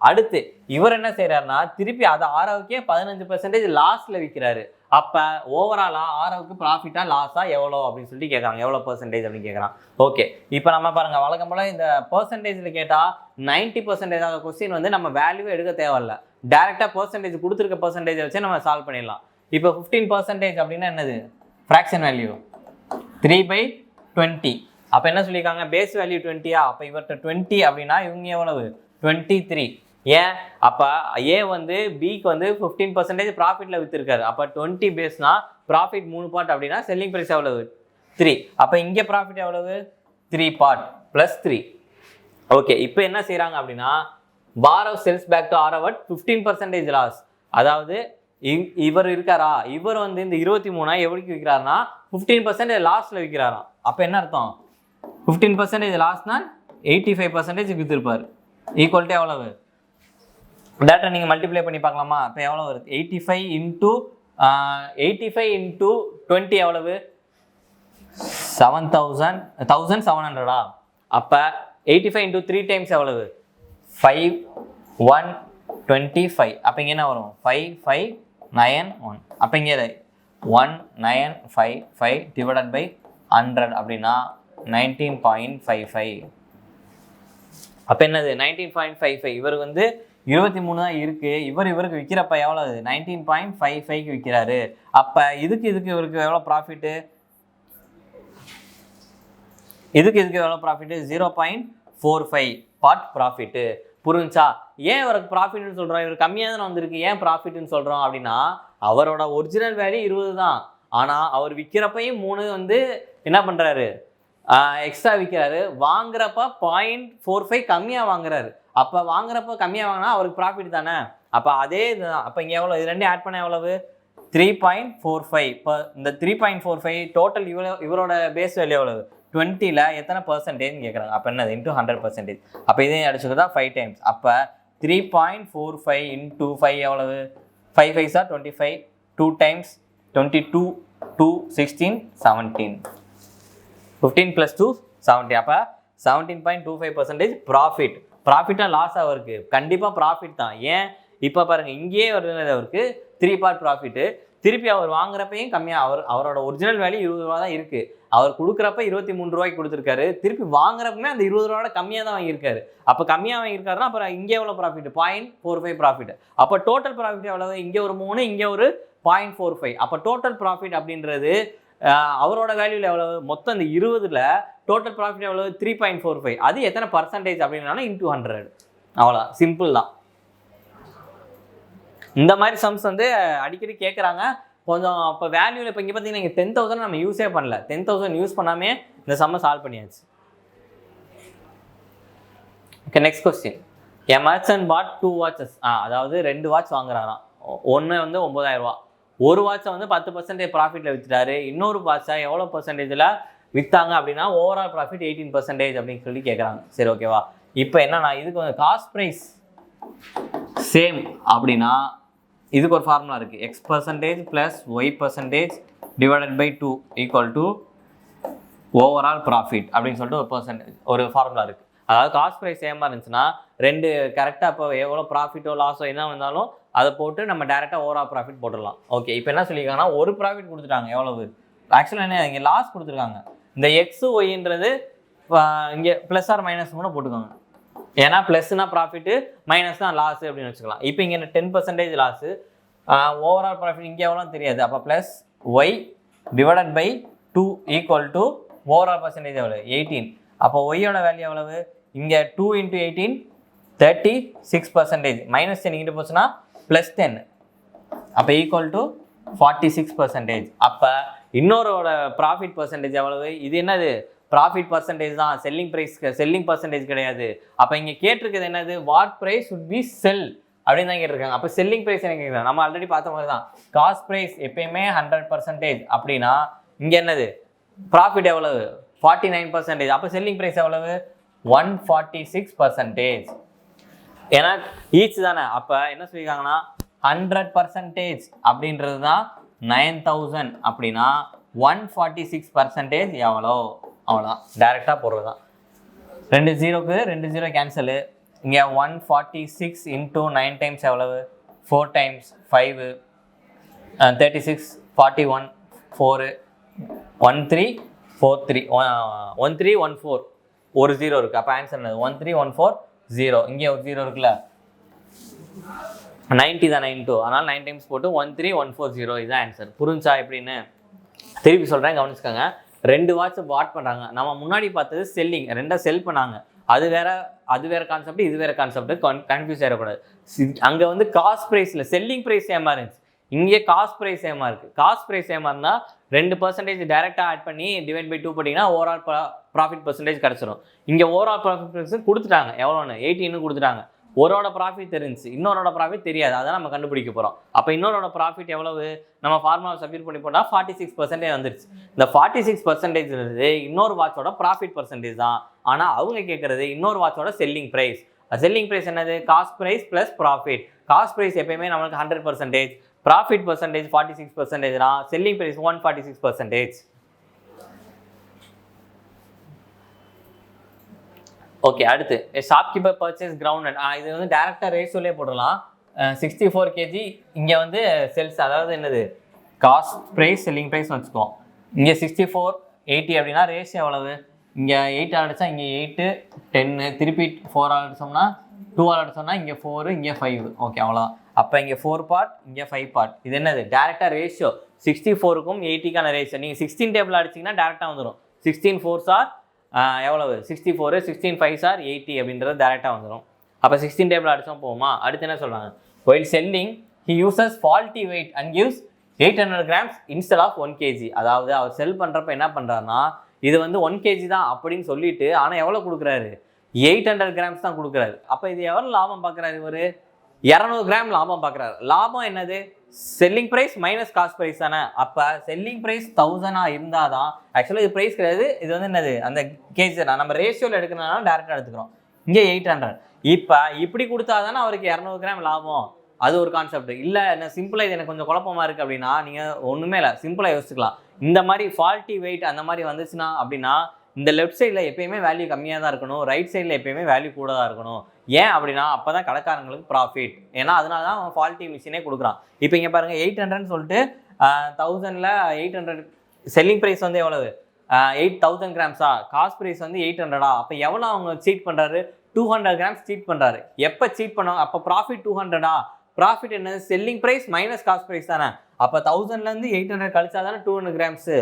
அடுத்து இவர் என்ன செய்கிறாருன்னா திருப்பி அதை ஆரோவுக்கே 15% லாஸில் விற்கிறாரு. அப்போ ஓவராலாக ஆரோவுக்கு ப்ராஃபிட்டாக லாஸாக எவ்வளோ அப்படின்னு சொல்லி கேட்குறாங்க. எவ்வளோ பர்சன்டேஜ் அப்படின்னு கேட்குறான். ஓகே, இப்போ நம்ம பாருங்கள், வழக்கம் போல் இந்த பர்சன்டேஜில் கேட்டால் 90% ஆக கொஸ்டின் வந்து நம்ம வேல்யூ எடுக்க தேவையில்ல, டேரெக்டாக பர்சன்டேஜ் கொடுத்துருக்க பர்சன்டேஜை வச்சு நம்ம சால்வ் பண்ணிடலாம். இப்போ 15% அப்படின்னா என்னது? Fraction value 3/20. அப்போ என்ன சொல்லியிருக்காங்க? பேஸ் வேல்யூ 20யா? அப்போ இவர்கிட்ட 20 அப்படின்னா இவங்க எவ்வளவு? 23. ஏன்? அப்போ ஏ வந்து பிக்கு வந்து 15% ப்ராஃபிட்டில் விற்றுருக்காரு. அப்போ 20 பேஸ்னா ப்ராஃபிட் 3 பார்ட் அப்படின்னா செல்லிங் ப்ரைஸ் எவ்வளவு? 3. அப்போ இங்கே ப்ராஃபிட் எவ்வளவு? 3 பார்ட் ப்ளஸ் 3. ஓகே, இப்போ என்ன செய்கிறாங்க அப்படின்னா பாரோ செல்ஸ் பேக் டு ஆரோ அட் 15% லாஸ். அதாவது இவர் இருக்காரா, இவர் வந்து இந்த 23 எவ்வளோக்கு விற்கிறாருன்னா 15% லாஸில் விற்கிறாராம். அப்போ என்ன அர்த்தம்? 15% லாஸ்னா 85% விற்றுருப்பார். ஈக்குவல்ட்டு எவ்வளவு? டேட்டா நீங்கள் மல்டிப்ளை பண்ணி பார்க்கலாமா? இப்போ எவ்வளோ வருது? 85 இன்ட்டு 20 எவ்வளவு? 1700. அப்போ 85 இன்ட்டு 3 டைம்ஸ் எவ்வளவு? 5125. அப்போ இங்கே என்ன வரும்? 5591. அப்போ இங்கே 1955 டிவைடட் பை 100 அப்படின்னா 19.55. அப்போ என்னது? 19.55. இவர் வந்து 23 தான் இருக்குது. இவருக்கு விற்கிறப்ப எவ்வளவு? 19.55க்கு விற்கிறாரு. அப்போ இதுக்கு இவருக்கு எவ்வளோ ப்ராஃபிட்டு? இதுக்கு எவ்வளோ ப்ராஃபிட்டு? 0.45 part profit. புரிஞ்சா? ஏன் இவருக்கு ப்ராஃபிட்னு சொல்கிறோம்? இவர் கம்மியாக தானே வந்திருக்கு, ஏன் ப்ராஃபிட்னு சொல்கிறோம் அப்படின்னா அவரோட ஒரிஜினல் வேல்யூ 20 தான். ஆனால் அவர் விற்கிறப்பையும் 3 வந்து என்ன பண்ணுறாரு? எக்ஸ்ட்ரா விற்கிறாரு. வாங்குறப்ப 0.45 கம்மியாக வாங்குறாரு. அப்போ வாங்குறப்ப கம்மியாக வாங்கினா அவருக்கு ப்ராஃபிட் தானே. அப்போ அதே இதுதான். அப்போ இங்கே எவ்வளோ? இது ரெண்டையும் ஆட் பண்ண எவ்வளவு? 3.45. இப்போ இந்த 3.45 டோட்டல் இவரோட பேஸ் வேல்யூ எவ்வளவு? 20ல் எத்தனை பர்சன்டேஜ்னு கேட்குறாங்க. அப்போ என்னது? இன்ட்டு 100%. அப்போ இதையும் அடிச்சுக்கிட்டா 5 டைம்ஸ். அப்போ 3.45 இன்ட்டு 5 எவ்வளவு? 5 5s are 25. 2 டைம்ஸ் 22, 2, 16, 17. 15 + 2 17. அப்போ 17.25% ப்ராஃபிட். ப்ராஃபிட்டாக லாஸாக அவருக்கு? கண்டிப்பாக ப்ராஃபிட் தான். ஏன்? இப்போ பாருங்கள், இங்கேயே வருது அவருக்கு 3 பார்ட் ப்ராஃபிட்டு. திருப்பி அவர் வாங்குறப்பையும் கம்மியாக, அவரோட ஒரிஜினல் வேல்யூ 20 ரூபா தான் இருக்குது. அவர் கொடுக்குறப்ப 23 ரூபாய்க்கு கொடுத்துருக்காரு. திருப்பி வாங்குறப்பமே அந்த 20 ரூபாயோட கம்மியாக தான் வாங்கியிருக்காரு. அப்போ கம்மியாக வாங்கியிருக்காருன்னா அப்புறம் இங்கே எவ்வளோ ப்ராஃபிட்? 0.45 ப்ராஃபிட். அப்போ டோட்டல் ப்ராஃபிட் எவ்வளவு? இங்கே ஒரு 3, இங்கே ஒரு 0.45. அப்போ டோட்டல் ப்ராஃபிட் அப்படின்றது அவரோட வேல்யூவில் எவ்வளவு? மொத்தம் இந்த 20ல் டோட்டல் ப்ராஃபிட் எவ்வளவு? 3.45. அது எத்தனை பர்சன்டேஜ் அப்படின்னாலும் இன்ட்டு 100. அவ்வளோ சிம்பிள் தான். இந்த மாதிரி சம்ஸ் வந்து அடிக்கடி கேட்குறாங்க. கொஞ்சம் இப்போ வேல்யூவில் இப்போ இங்கே பார்த்தீங்கன்னா இங்கே 10,000 நம்ம யூஸே பண்ணல. 10,000 யூஸ் பண்ணாமே இந்த சம்மை சால்வ் பண்ணியாச்சு. Okay, next question. A merchant bought 2 watches. அதாவது 2 வாட்ச் வாங்குறாராம். ஒன்று வந்து 9,000 ரூபா. ஒரு வாட்சை வந்து 10% ப்ராஃபிட்டில் விற்றுட்டாரு. இன்னொரு வாட்சை எவ்வளோ பர்சன்டேஜில் விற்றாங்க அப்படின்னா ஓவரால் ப்ராஃபிட் 18% அப்படின்னு சொல்லி கேட்குறாங்க. சரி, ஓகேவா? இப்போ என்னன்னா இதுக்கு வந்து காஸ்ட் ப்ரைஸ் சேம் அப்படின்னா இதுக்கு ஒரு ஃபார்முலா இருக்குது. X% + Y% divided by 2 equal to overall profit அப்படின்னு சொல்லிட்டு ஒரு ஃபார்முலா இருக்குது. அதாவது காஸ்ட் ப்ரைஸ் சேமாக இருந்துச்சுன்னா ரெண்டு கரெக்டாக இப்போ எவ்வளோ ப்ராஃபிட்டோ லாஸோ என்ன வந்தாலும் அதை போட்டு நம்ம டேரெக்டாக ஓவரால் ப்ராஃபிட் போட்டுடலாம். ஓகே, இப்போ என்ன சொல்லியிருக்காங்கன்னா ஒரு ப்ராஃபிட் கொடுத்துட்டாங்க. எவ்வளவு? ஆக்சுவலாக என்ன இங்கே லாஸ் கொடுத்துருக்காங்க. இந்த எக்ஸு ஒய்ன்றது இங்கே ப்ளஸ் ஆர் மைனஸ் கூட போட்டுக்கோங்க. ஏன்னா ப்ளஸ்னா ப்ராஃபிட்டு, மைனஸ்னா லாஸு அப்படின்னு வச்சுக்கலாம். இப்போ இங்கே 10% லாஸு, ஓவரால் ப்ராஃபிட் இங்கே எவ்வளோ தெரியாது. அப்போ plus Y divided by 2 equal to overall percentage எவ்வளோ? 18. அப்போ ஒய்யோட வேல்யூ எவ்வளவு? இங்கே 2 × 18 36%. மைனஸ் 10 இங்கிட்டு போச்சுன்னா +10. அப்போ ஈக்குவல் டு 46%. அப்போ இன்னொருவோட ப்ராஃபிட் பர்சன்டேஜ் எவ்வளவு? இது என்னது? ப்ராஃபிட் பர்சன்டேஜ் தான், செல்லிங் பர்சன்டேஜ் கிடையாது. அப்போ இங்கே கேட்டிருக்கிறது என்னது? வாட் ப்ரைஸ் வுட் பி செல் அப்படின்னு தான் கேட்டிருக்காங்க. அப்போ செல்லிங் ப்ரைஸ் என்ன கேட்குறாங்க? நம்ம ஆல்ரெடி பார்த்த மாதிரி தான். காஸ்ட் ப்ரைஸ் எப்பயுமே 100% அப்படின்னா இங்கே என்னது? ப்ராஃபிட் எவ்வளவு? 49%. அப்போ செல்லிங் ப்ரைஸ் எவ்வளவு? 146%. ஏன்னா ஈச் தானே. அப்போ என்ன சொல்லியிருக்காங்கன்னா 100% அப்படின்றது தான் 9,000 அப்படின்னா 146% எவ்வளோ? அவ்வளோதான், டேரெக்டாக போடுறது தான். 2 0க்கு 2 0 கேன்சலு. இங்கே 146 இன்ட்டு 9 டைம்ஸ் எவ்வளவு? 4 டைம்ஸ் 5 36 41 4 1343 1314 ஒரு 0 இருக்குது. அப்போ ஆன்சர் என்னது? 13140. இங்கே ஒரு 0 இருக்குல்ல, 90 தானே இன்ட்டு, அதனால் 9 டைம்ஸ் போட்டு 13140 இதுதான் ஆன்சர். புரிஞ்சா எப்படின்னு திருப்பி சொல்கிறேன், கவனிச்சுக்கோங்க. 2 வாட்ச் வாட் பண்ணுறாங்க. நம்ம முன்னாடி பார்த்தது செல்லிங், 2 செல் பண்ணாங்க. அது வேற கான்செப்ட், இது வேற கான்செப்ட், கன்ஃபியூஸ் ஆகிடக்கூடாது. அங்கே வந்து காஸ்ட் ப்ரைஸில் செல்லிங் ப்ரைஸ் சேமாக இருந்துச்சு, இங்கே காஸ்ட் ப்ரைஸ் சேமாக இருக்குது. காஸ்ட் ப்ரைஸ் சேமாக இருந்தால் 2% டேரெக்டாக ஆட் பண்ணி டிவைட் பை 2 பண்ணிங்கன்னா ஓவரால் ப்ராஃபிட் பர்சன்டேஜ் கிடச்சிடும். இங்கே ஓவரால் ப்ராஃபிட் கொடுத்துட்டாங்க, எவ்வளோன்னு 18 கொடுத்துட்டாங்க. ஒரோட ப்ராஃபிட் தெரிஞ்சு, இன்னொரோட ப்ராஃபிட் தெரியாது, அதான் நம்ம கண்டுபிடிக்க போகிறோம். அப்போ இன்னொரோட ப்ராஃபிட் எவ்வளவு? நம்ம ஃபார்முலா சப்மிட் பண்ணி போட்டால் 46% வந்துருச்சு. இந்த 46% இன்னொரு வாட்சோட ப்ராஃபிட் பர்சன்டேஜ் தான். ஆனால் அவங்க கேட்குறது இன்னொரு வாட்சோட செல்லிங் ப்ரைஸ். செல்லிங் ப்ரைஸ் என்னது? Cost price plus profit. Cost price எப்பயுமே நம்மளுக்கு 100%, ப்ராஃபிட் பர்சன்டேஜ் 46% தான், செல்லிங் ப்ரைஸ் 146%. ஓகே, அடுத்து ஷாப்கீப்பர் பர்ச்சேஸ் கிரவுண்ட். இது வந்து டேரெக்டாக ரேஷியோலே போடலாம். 64 kg. இங்கே வந்து செல்ஸ், அதாவது என்னது? காஸ்ட் ப்ரைஸ் செல்லிங் ப்ரைஸ் வச்சுக்குவோம். இங்கே 64 80 அப்படின்னா ரேஷியோ எவ்வளவு? இங்கே 8 அடிச்சா இங்கே 8 10, திருப்பி 4 அடிச்சோம்னா 2 அடிச்சோம்னா இங்கே 4 இங்கே 5. ஓகே, அவ்வளோதான். அப்போ இங்கே 4 பார்ட், இங்கே 5 பார்ட். இது என்னது? டேரெக்டாக ரேஷியோ 64க்கும் 80க்கான ரேஷியோ. நீங்கள் 16 டேபிள் அடிச்சிங்கன்னா டேரெக்டாக வந்துடும். 16 4s ஆர் எவ்வளவு? 64, 16 5s ஆர் 80 அப்படின்றது டேரெக்டாக வந்துடும். அப்போ 16 டேபிள் அடிச்சோம் போகுமா? அடுத்து என்ன சொல்கிறாங்க? while selling he uses faulty weight and gives 800 grams instead of 1 kg. அதாவது அவர் செல் பண்ணுறப்ப என்ன பண்ணுறாருன்னா, இது வந்து 1 kg தான் அப்படின்னு சொல்லிட்டு, ஆனால் எவ்வளோ கொடுக்குறாரு? 800 grams தான் கொடுக்குறாரு. அப்போ இது எவ்வளோ லாபம் பார்க்குறாரு? ஒரு 200 கிராம் லாபம் பார்க்குறாரு. லாபம் என்னது? Selling price minus cost price தானே. அப்போ செல்லிங் ப்ரைஸ் 1000 இருந்தால் தான், ஆக்சுவலாக இது ப்ரைஸ் கிடையாது, இது வந்து என்னது? அந்த கேஜ் தான். நம்ம ரேஷியோவில் எடுக்கணும்னா டேரெக்டாக எடுத்துக்கிறோம். இங்கே 800. இப்போ இப்படி கொடுத்தா தானே அவருக்கு 200 கிராம் லாபம். அது ஒரு கான்செப்ட். இல்லை என்ன சிம்பிளாக இது எனக்கு கொஞ்சம் குழப்பமாக இருக்குது அப்படின்னா, நீங்கள் ஒன்றுமே இல்லை, சிம்பிளாக யோசிச்சுக்கலாம். இந்த மாதிரி ஃபால்ட்டி வெயிட் அந்த மாதிரி வந்துச்சுன்னா அப்படின்னா, இந்த லெஃப்ட் சைடில் எப்பயுமே வேல்யூ கம்மியாக தான் இருக்கணும், ரைட் சைடில் எப்பயுமே வேல்யூ கூட தான் இருக்கணும். ஏன் அப்படின்னா அப்போ தான் கடைக்காரங்களுக்கு ப்ராஃபிட். ஏன்னா அதனால தான் அவன் ஃபால்ட்டி மிஷினே கொடுக்குறான். இப்போ இங்கே பாருங்கள், 800ன்னு சொல்லிட்டு 1000ல் 800 செல்லிங் ப்ரைஸ் வந்து எவ்வளவு? 8000 கிராம்ஸா? காஸ்ட் ப்ரைஸ் வந்து 800. அப்போ எவ்வளோ அவங்க சீட் பண்ணுறாரு? 200 கிராம்ஸ் சீட் பண்ணுறாரு. எப்போ சீட் பண்ணுவாங்க? அப்போ ப்ராஃபிட் 200. ப்ராஃபிட் என்னது? Selling price minus cost price தானே. அப்போ 1000லேருந்து 800 கழிச்சா தானே 200 கிராம்ஸு.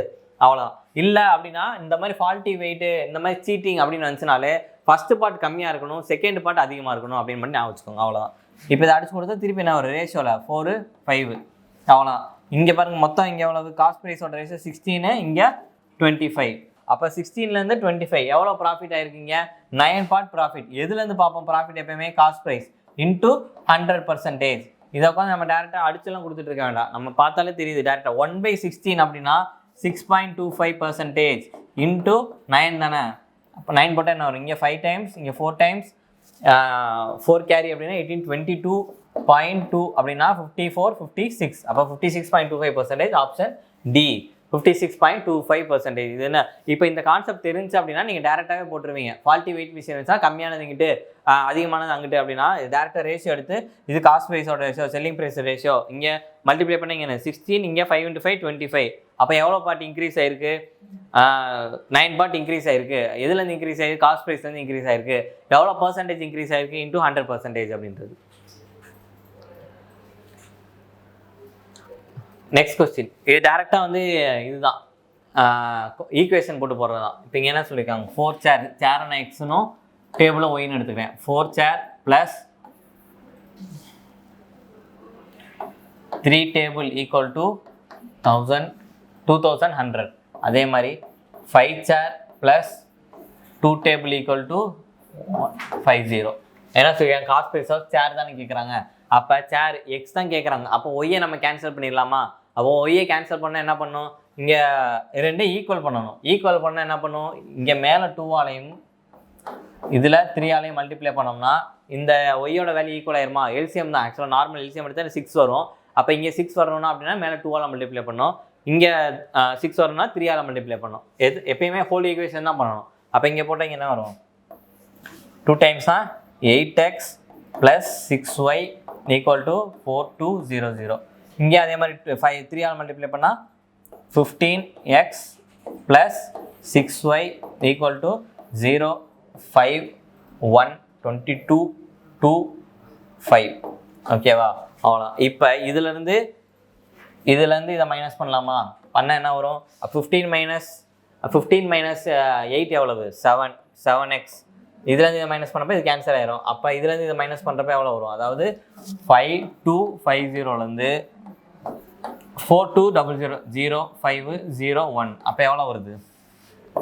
அவ்வளோதான். இல்லை அப்படின்னா இந்த மாதிரி ஃபால்ட்டி வெயிட்டு, இந்த மாதிரி சீட்டிங் அப்படின்னு வந்துச்சுனாலே ஃபஸ்ட்டு பார்ட் கம்மியாக இருக்கணும், செகண்ட் பார்ட் அதிகமாக இருக்கணும் அப்படின்னு பண்ணி ஞாபகம் வச்சுக்கோங்க. அவ்வளோதான். இப்போ இதை அடிச்சு கொடுத்தா திருப்பி என்ன ஒரு ரேஷியோவில் 4 5. அவ்வளோதான். இங்கே பாருங்கள், மொத்தம் இங்கே எவ்வளவு? காஸ்ட் ப்ரைஸோட ரேஷியோ 16, இங்கே 25. அப்போ 16லேருந்து 25 எவ்வளோ ப்ராஃபிட் ஆகிருக்கீங்க? 9 part profit. எதுலேருந்து பார்ப்போம் ப்ராஃபிட்? எப்பயுமே காஸ்ட் ப்ரைஸ் இன்ட்டு 100%. இதை உட்காந்து நம்ம டேரெக்டாக அடிச்செல்லாம் கொடுத்துட்டு இருக்க வேண்டாம், நம்ம பார்த்தாலே தெரியுது டேரெக்டாக. 1/16 அப்படின்னா 6.25% இன்ட்டு 9 தானே. அப்போ 9 போட்டால் என்ன வரும்? இங்கே 5 டைம்ஸ், இங்கே 4 டைம்ஸ், 4 கேரி அப்படின்னா 18 22.2 அப்படின்னா 54 56. அப்போ 56.25%. Option D 56.25%. இது என்ன? இப்போ இந்த கான்செப்ட் தெரிஞ்சு அப்படின்னா நீங்கள் டேரெக்டாகவே போட்டுருவீங்க. ஃபால்ட்டி வெயிட் விஷயம் இருந்துச்சா கம்மியானது இங்கிட்டு, அதிகமானது அங்கிட்டு அப்படின்னா டேரெக்டாக ரேஷியோ எடுத்து, இது காஸ்ட் ப்ரைஸோட ரேஷியோ, செல்லிங் ப்ரைஸ் ரேஷியோ, இங்கே மல்டிப்ளை பண்ணிங்க 16, இங்கே 5 × 5 25. அப்போ எவ்வளோ பார்ட் இன்க்ரீஸ் ஆயிருக்கு? 9 பார்ட் இன்க்ரீஸ் ஆயிருக்கு. எதுலேருந்து இன்க்ரீஸ் ஆயிருக்கு? காஸ்ட் ப்ரைஸ்லேருந்து இன்க்ரீஸ் ஆயிருக்கு. எவ்வளோ பர்சன்டேஜ் இன்க்ரீஸ் ஆயிருக்கு? இன்ட்டு 100% அப்படின்றது. Next question. இது டேரெக்டாக வந்து இதுதான் ஈக்குவேஷன் போட்டு போடுறது தான். இப்போ இங்கே என்ன சொல்லியிருக்காங்க? 4 சேர், சேர் நான் எக்ஸ்னும் டேபிளும் ஒயின்னு எடுத்துக்கிறேன். 4 சேர் ப்ளஸ் 3 டேபிள் ஈக்குவல் டு 2100. அதே மாதிரி 5 சேர் ப்ளஸ் 2 டேபிள் ஈக்குவல் டு 50. என்ன சொல்லியிருக்காங்க? காஸ்ட் ப்ரைஸ் ஆஃப் சேர் தானே கேட்குறாங்க. அப்போ சேர் எக்ஸ் தான் கேட்குறாங்க. அப்போ ஒய்யை நம்ம கேன்சல் பண்ணிடலாமா? அப்போ ஒய்யை கேன்சல் பண்ணால் என்ன பண்ணும்? இங்கே 2 ஈக்குவல் பண்ணணும். ஈக்குவல் பண்ணால் என்ன பண்ணும்? இங்கே மேலே 2ஆலையும் இதில் 3ஆலையும் மல்டிப்ளை பண்ணோம்னா இந்த ஒய்யோட வேல்யூ ஈக்குவல் ஆயிருமா? எல்சிஎம் தான். ஆக்சுவலாக நார்மல் எல்சிஎம் எடுத்தால் 6 வரும். அப்போ இங்கே 6 வரணும்னா அப்படின்னா மேலே 2ஆல் மல்டிப்ளை பண்ணோம். இங்கே 6 வரும்னா 3ஆல் மல்டிப்ளை பண்ணணும். எப்பயுமே ஹோல் ஈக்குவேஷன் தான் பண்ணணும். அப்போ இங்கே போட்டால் இங்கே என்ன வரும்? 2 டைம்ஸ்னா 8x + 6y = 4200. இங்கே அதே மாதிரி 3ஆல் மல்டிப்ளை பண்ணால் 15x + 6y = 0 5 1 22 2 5. ஓகேவா? அவ்வளோ. இப்போ இதுலேருந்து இதை மைனஸ் பண்ணலாமா? பண்ணால் என்ன வரும்? 15 மைனஸ் 8 எவ்வளவு? 7x. இதுலேருந்து இதை மைனஸ் பண்ணுறப்ப இது கேன்சல் ஆயிரும். அப்போ இதுலேருந்து இதை மைனஸ் பண்ணுறப்ப எவ்வளோ வரும்? அதாவது 5250லேருந்து 4200 0 5 0 1. அப்போ எவ்வளோ வருது?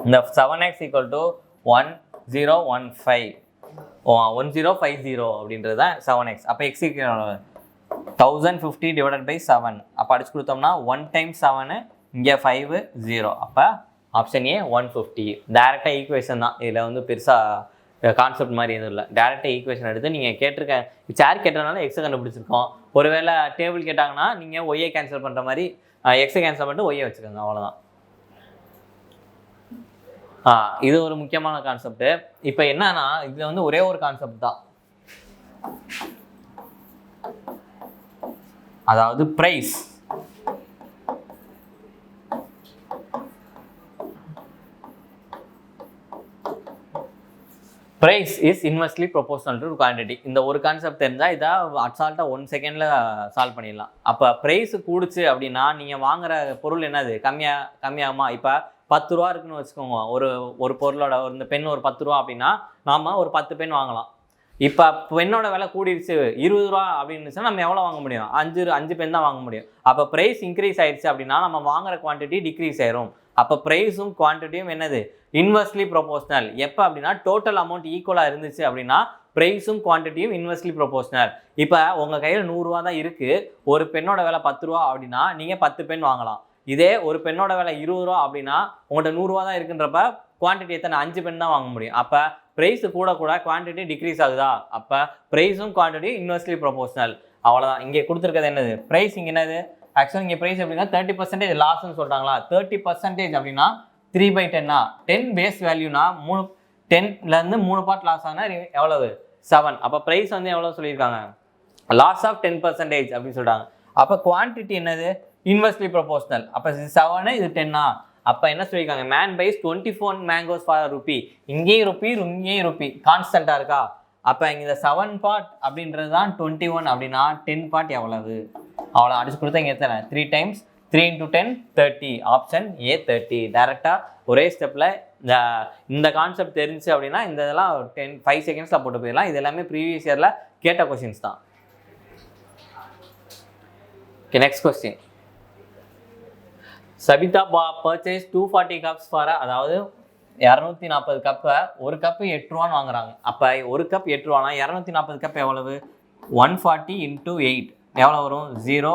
இந்த 7x = 1015 1050 அப்படின்றது தான் 7x. அப்போ x 1050 / 7. அப்போ அடிச்சு கொடுத்தோம்னா 1 × 7 இங்கே 5 0. அப்போ ஆப்ஷன் ஏ 150. டேரெக்டாக ஈக்குவேஷன் தான். இதில் வந்து பெருசாக கான்செப்ட் மாதிரி எதுவும் இல்லை. டேரெக்டாக ஈக்குவேஷன் எடுத்து நீங்கள் கேட்டிருக்க சேர் கேட்டனால எக்ஸை கண்டுபிடிச்சிருக்கோம். ஒருவேளை டேபிள் கேட்டாங்கன்னா நீங்கள் ஒய்யை கேன்சல் பண்ணுற மாதிரி எக்ஸை கேன்சல் பண்ணிட்டு ஒய்யை வச்சுக்கோங்க. அவ்வளோதான். இது ஒரு முக்கியமான கான்செப்ட். இப்போ என்னன்னா இதில் வந்து ஒரே ஒரு கான்செப்ட் தான், அதாவது price. Price is inversely proportional to quantity. இந்த ஒரு கான்செப்ட் தெரிஞ்சால் இதை அசால்ட்டாக 1 செகண்டில் சால்வ் பண்ணிடலாம். அப்போ ப்ரைஸ் கூடுச்சு அப்படின்னா நீங்கள் வாங்குற பொருள் என்னது கம்மியாகுமா? இப்போ 10 ரூபா இருக்குன்னு வச்சுக்கோங்க. ஒரு பொருளோட இந்த பென் ஒரு 10 ரூபா அப்படின்னா நாம் ஒரு 10 பென் வாங்கலாம். இப்போ பெண்ணோட விலை கூடிடுச்சு 20 ரூபா அப்படின்னு நம்ம எவ்வளோ வாங்க முடியும்? 5 பென் தான் வாங்க முடியும். அப்போ ப்ரைஸ் இன்க்ரீஸ் ஆயிடுச்சு அப்படின்னா நம்ம வாங்குற குவான்டிட்டி டிக்ரீஸ் ஆயிரும். அப்போ ப்ரைஸும் குவான்டிட்டியும் என்னது? Inversely proportional. எப்போ அப்படின்னா டோட்டல் அமௌண்ட் ஈக்குவலாக இருந்துச்சு அப்படின்னா ப்ரைஸும் குவான்டிட்டியும் இன்வெர்ஸ்லி ப்ரொபோஷனல். இப்போ உங்கள் கையில் 100 ரூபா தான் இருக்குது, ஒரு பெண்ணோட விலை 10 ரூபா அப்படின்னா நீங்கள் 10 பென் வாங்கலாம். இதே ஒரு பெண்ணோட விலை 20 ரூபா அப்படின்னா உங்கள்கிட்ட 100 ரூபா தான் இருக்குன்றப்ப குவான்டிட்டி எத்தனை? 5 பென் தான் வாங்க முடியும். அப்போ ப்ரைஸ் கூட குவான்டிட்டி டிக்ரீஸ் ஆகுதா? அப்போ ப்ரைஸும் குவான்டிட்டி இன்வெர்ஸ்லி ப்ரொபோஷனல். அவ்வளோதான். இங்கே கொடுத்துருக்கிறது என்னது? ப்ரைஸ். இங்கே என்னது? ஆக்சுவலாக இங்கே ப்ரைஸ் எப்படின்னா 30% லாஸ்ன்னு சொல்கிறாங்களா? 30% அப்படின்னா 3/10. 10 பேஸ் வேல்யூனா 10லேருந்து 3 பார்ட் லாஸ் ஆனால் எவ்வளவு? 7. அப்போ ப்ரைஸ் வந்து எவ்வளோ சொல்லியிருக்காங்க? லாஸ் ஆஃப் 10% அப்படின்னு சொல்கிறாங்க. அப்போ குவான்டிட்டி என்னது? Inversely proportional. அப்போ இது 7 இது 10. அப்போ என்ன சொல்லியிருக்காங்க? Man wise 24 mangoes for Ruby. இங்கேயும் ரூபி கான்ஸ்டண்ட்டாக இருக்கா? அப்போ இங்கே இந்த 7 பார்ட் அப்படின்றது தான் 21 அப்படின்னா 10 பார்ட் எவ்வளவு? அவ்வளோ அடிச்சு கொடுத்தா இங்கே எத்தனை? 3 டைம்ஸ் 3 × 10 30. Option A 30. டேரெக்டாக ஒரே ஸ்டெப்பில் இந்த கான்செப்ட் தெரிஞ்சு அப்படின்னா இந்த இதெல்லாம் 5 செகண்ட்ஸில் போட்டு போயிடலாம். இது எல்லாமே ப்ரீவியஸ் இயரில் கேட்ட கொஸ்டின்ஸ் தான். Okay, next question. Sabitha purchase 240 cups for, அதாவது 240 கப்பை ஒரு கப்பு 8 ரூபான்னு வாங்குறாங்க. அப்போ ஒரு கப் 8 ரூபானா 240 கப் எவ்வளவு? 140 × 8 எவ்வளோ வரும்? 0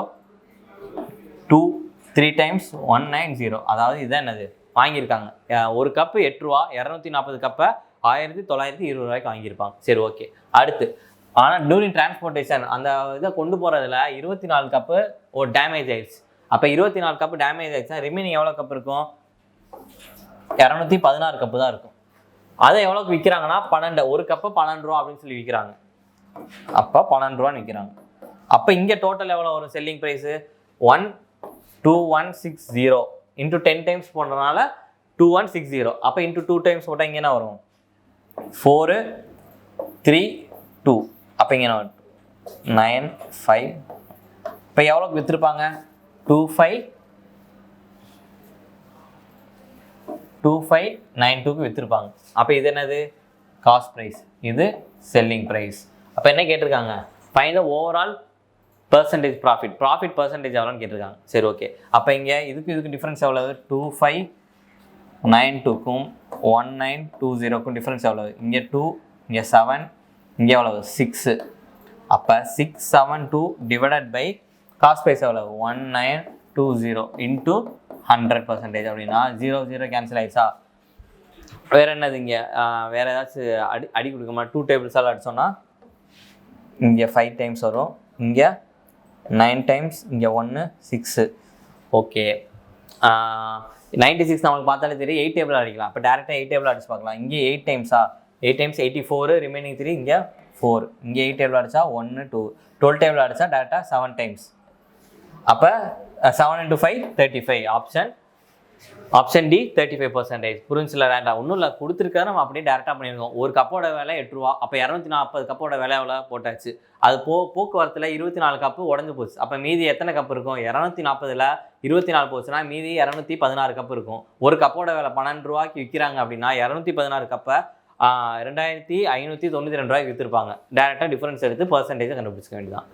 2 3 டைம்ஸ் 190. அதாவது இதுதான் என்னது வாங்கியிருக்காங்க. ஒரு கப்பு 8 ரூபா, 240 கப்பை 1920 ரூபாய்க்கு வாங்கியிருப்பாங்க. சரி, ஓகே. அடுத்து ஆனால் டூரிங் டிரான்ஸ்போர்ட்டேஷன் அந்த இதை கொண்டு போகிறதுல 24 கப்பு ஒரு டேமேஜ் ஆயிடுச்சு. அப்போ 24 கப்பு டேமேஜ் ஆயிடுச்சுன்னா ரிமைனிங் எவ்வளோ கப் இருக்கும்? 216 கப்பு தான் இருக்கும். அதை எவ்வளோக்கு விற்கிறாங்கன்னா 12. ஒரு கப்பு 12 ரூபா அப்படின்னு சொல்லி விற்கிறாங்க. அப்போ 12 ரூபான்னு விற்கிறாங்க. அப்போ இங்கே டோட்டல் எவ்வளோ வரும்? செல்லிங் ப்ரைஸு 12160 இன்ட்டு 10 டைம்ஸ் போடுறதுனால 2160. அப்போ இன்ட்டு 2 டைம்ஸ் போட்டால் இங்கே என்ன வரும்? 4 3 2. அப்போ இங்கே என்ன வரும்? 9 5. இப்போ எவ்வளோக்கு விற்றுருப்பாங்க? 2592க்கு விற்றுருப்பாங்க. அப்போ இது என்னது? காஸ்ட் ப்ரைஸ், இது செல்லிங் ப்ரைஸ். அப்போ என்ன கேட்டிருக்காங்க? Find the overall percentage profit percentage எவ்வளோன்னு கேட்டிருக்காங்க. சரி, ஓகே. அப்போ இங்கே இதுக்கு டிஃப்ரென்ஸ் எவ்வளவு? 2592க்கும் 1920க்கும் டிஃப்ரென்ஸ் எவ்வளவு? இங்கே 2, இங்கே 7, இங்கே எவ்வளவு? 6. அப்போ 672 டிவைடட் பை காஸ்ட் ப்ரைஸ் எவ்வளவு? 1920 இன்ட்டு 100% அப்படின்னா 0 0 கேன்சல் ஆயிடுச்சா? வேறு என்னது? இங்கே வேறு ஏதாச்சும் அடி கொடுக்குமா? 2 டேபிள்ஸால் அடித்தோன்னா இங்கே 5 டைம்ஸ் வரும், இங்கே 9 டைம்ஸ், இங்கே 1 6. ஓகே. 96 நம்மளுக்கு பார்த்தாலே தெரியும் 8 டேபிள் அடிக்கலாம். அப்போ டேரெக்டாக 8 டேபிள் அடிச்சு பார்க்கலாம். இங்கே 8 டைம்ஸா 8 டைம்ஸ் 84 ரிமைனிங் 3 இங்கே 4 இங்கே 8 டேபிள் அடிச்சா 1 2 12 டேபிள் அடிச்சா டேரெக்டாக 7 டைம்ஸ். அப்போ 7 into 5 35 ஆப்ஷன் டி 35%. புரிஞ்சுல டேட்டா ஒன்றும் இல்லை கொடுத்துருக்காரு, நம்ம அப்படியே டேரெக்டாக பண்ணியிருக்கோம். ஒரு கப்போட விலை 8 ரூபா. அப்போ 240 கப்போட விலை எவ்வளோ போட்டாச்சு. அது போக்குவரத்தில் 24 கப்பு உடஞ்சி போச்சு. அப்போ மீதி எத்தனை கப் இருக்கும்? 240ல் 24 போச்சுன்னா மீதி 216 கப்பு இருக்கும். ஒரு கப்போட விலை 12 ரூபாய்க்கு விற்கிறாங்க அப்படின்னா 216 கப்பை 2592 ரூபாய்க்கு விற்றுருப்பாங்க. டேரெக்டாக டிஃபரன்ஸ் எடுத்து பர்சன்டேஜை கண்டுபிடிச்சிக்க வேண்டியதான்.